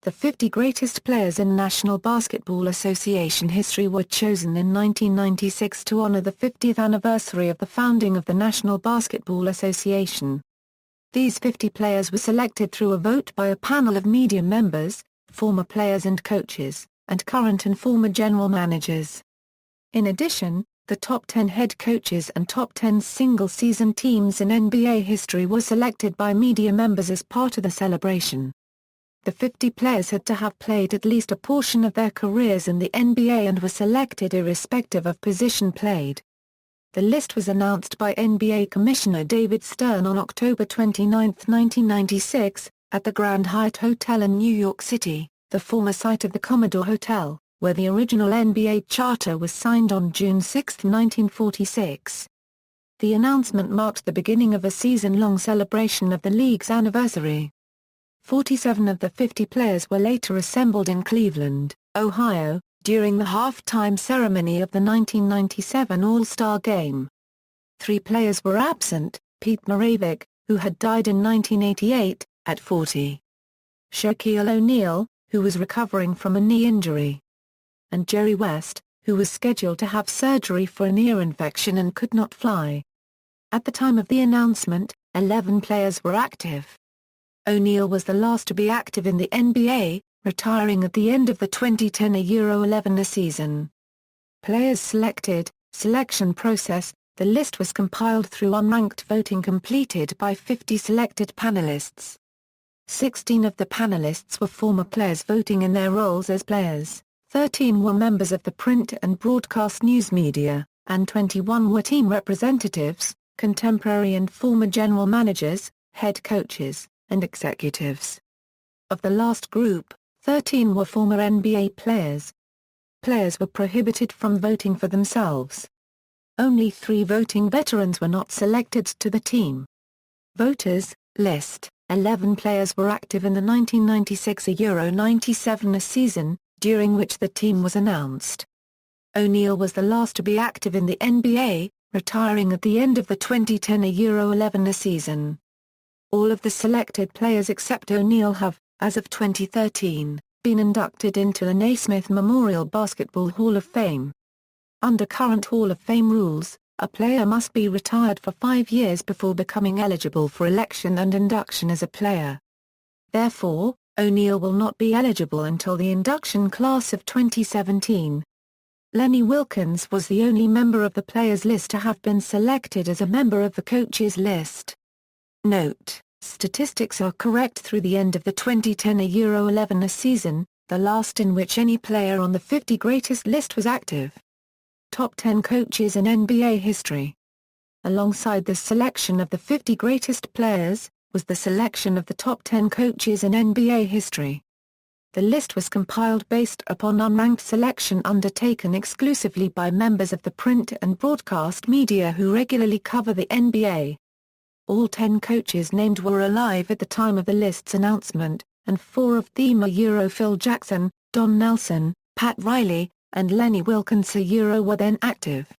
The 50 greatest players in National Basketball Association history were chosen in 1996 to honor the 50th anniversary of the founding of the National Basketball Association. These 50 players were selected through a vote by a panel of media members, former players and coaches, and current and former general managers. In addition, the top 10 head coaches and top 10 single-season teams in NBA history were selected by media members as part of the celebration. The 50 players had to have played at least a portion of their careers in the NBA and were selected irrespective of position played. The list was announced by NBA Commissioner David Stern on October 29, 1996, at the Grand Hyatt Hotel in New York City, the former site of the Commodore Hotel, where the original NBA charter was signed on June 6, 1946. The announcement marked the beginning of a season-long celebration of the league's anniversary. 47 of the 50 players were later assembled in Cleveland, Ohio, during the halftime ceremony of the 1997 All-Star Game. 3 players were absent: Pete Maravich, who had died in 1988, at 40. Shaquille O'Neal, who was recovering from a knee injury. And Jerry West, who was scheduled to have surgery for an ear infection and could not fly. At the time of the announcement, 11 players were active. O'Neal was the last to be active in the NBA, retiring at the end of the 2010-11 season. Players selected, selection process. The list was compiled through unranked voting completed by 50 selected panelists. 16 of the panelists were former players voting in their roles as players, 13 were members of the print and broadcast news media, and 21 were team representatives, contemporary and former general managers, head coaches, and executives. Of the last group, 13 were former NBA players. Players were prohibited from voting for themselves. Only 3 voting veterans were not selected to the team. Voters list: 11 players were active in the 1996-97 season, during which the team was announced. O'Neal was the last to be active in the NBA, retiring at the end of the 2010-11 season. All of the selected players except O'Neal have, as of 2013, been inducted into the Naismith Memorial Basketball Hall of Fame. Under current Hall of Fame rules, a player must be retired for 5 years before becoming eligible for election and induction as a player. Therefore, O'Neal will not be eligible until the induction class of 2017. Lenny Wilkens was the only member of the players list to have been selected as a member of the coaches list. Note: statistics are correct through the end of the 2010-11 season, the last in which any player on the 50 greatest list was active. Top 10 coaches in NBA history. Alongside the selection of the 50 greatest players, was the selection of the top 10 coaches in NBA history. The list was compiled based upon unranked selection undertaken exclusively by members of the print and broadcast media who regularly cover the NBA. All 10 coaches named were alive at the time of the list's announcement, and 4 of them are Phil Jackson, Don Nelson, Pat Riley, and Lenny Wilkens were then active.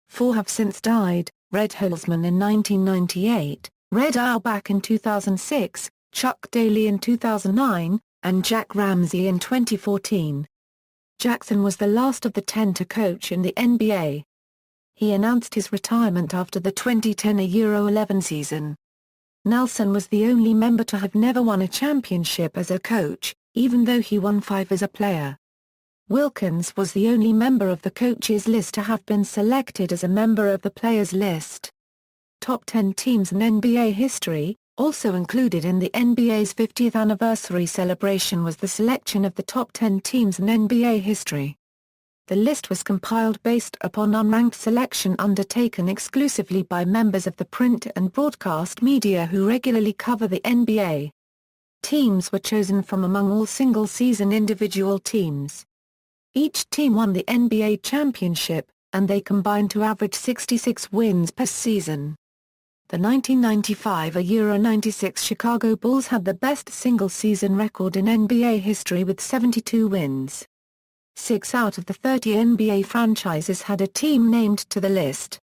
4 have since died: Red Holzman in 1998, Red Auerbach in 2006, Chuck Daly in 2009, and Jack Ramsey in 2014. Jackson was the last of the 10 to coach in the NBA. He announced his retirement after the 2010-11 season. Nelson was the only member to have never won a championship as a coach, even though he won 5 as a player. Wilkens was the only member of the coaches list to have been selected as a member of the players list. Top 10 teams in NBA history. Also included in the NBA's 50th anniversary celebration was the selection of the top 10 teams in NBA history. The list was compiled based upon unranked selection undertaken exclusively by members of the print and broadcast media who regularly cover the NBA. Teams were chosen from among all single-season individual teams. Each team won the NBA championship, and they combined to average 66 wins per season. The 1995-96 Chicago Bulls had the best single-season record in NBA history with 72 wins. 6 out of the 30 NBA franchises had a team named to the list.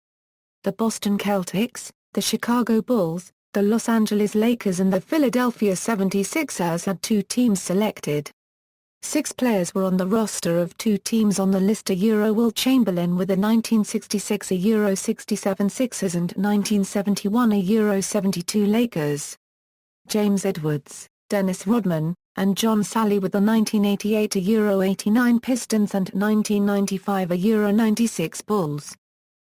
The Boston Celtics, the Chicago Bulls, The Los Angeles Lakers and the Philadelphia 76ers had 2 teams selected. 6 players were on the roster of 2 teams on the list: Will Chamberlain with the 1966 67 Sixers and 1971 72 Lakers. James Edwards, Dennis Rodman, and John Salley with the 1988 89 Pistons and 1995 96 Bulls.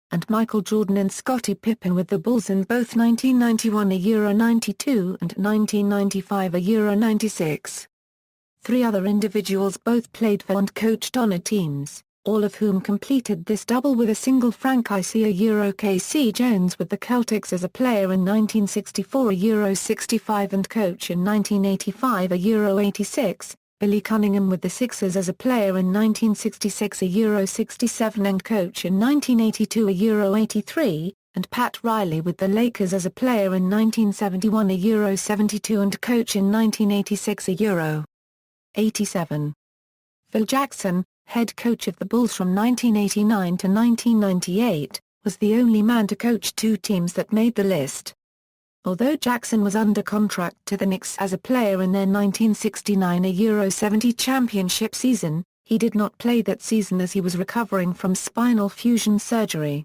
And Michael Jordan and Scottie Pippen with the Bulls in both 1991 92 and 1995 96. 3 other individuals both played for and coached on teams, all of whom completed this double with a single: Frank Casey Jones with the Celtics as a player in 1964 65 and coach in 1985 86, Billy Cunningham with the Sixers as a player in 1966 67 and coach in 1982 83, and Pat Riley with the Lakers as a player in 1971 72 and coach in 1986 87. Phil Jackson, head coach of the Bulls from 1989 to 1998, was the only man to coach 2 teams that made the list. Although Jackson was under contract to the Knicks as a player in their 1969 70 championship season, he did not play that season as he was recovering from spinal fusion surgery.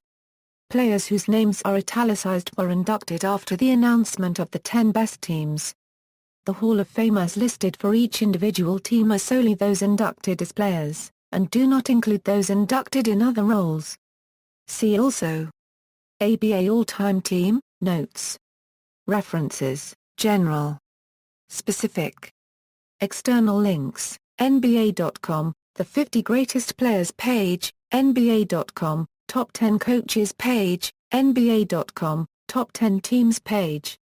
Players whose names are italicized were inducted after the announcement of the 10 best teams. The Hall of Famers listed for each individual team are solely those inducted as players, and do not include those inducted in other roles. See also: ABA All-Time Team, Notes. References, General. Specific. External links, NBA.com, the 50 Greatest Players page, NBA.com, Top 10 Coaches page, NBA.com, Top 10 Teams page.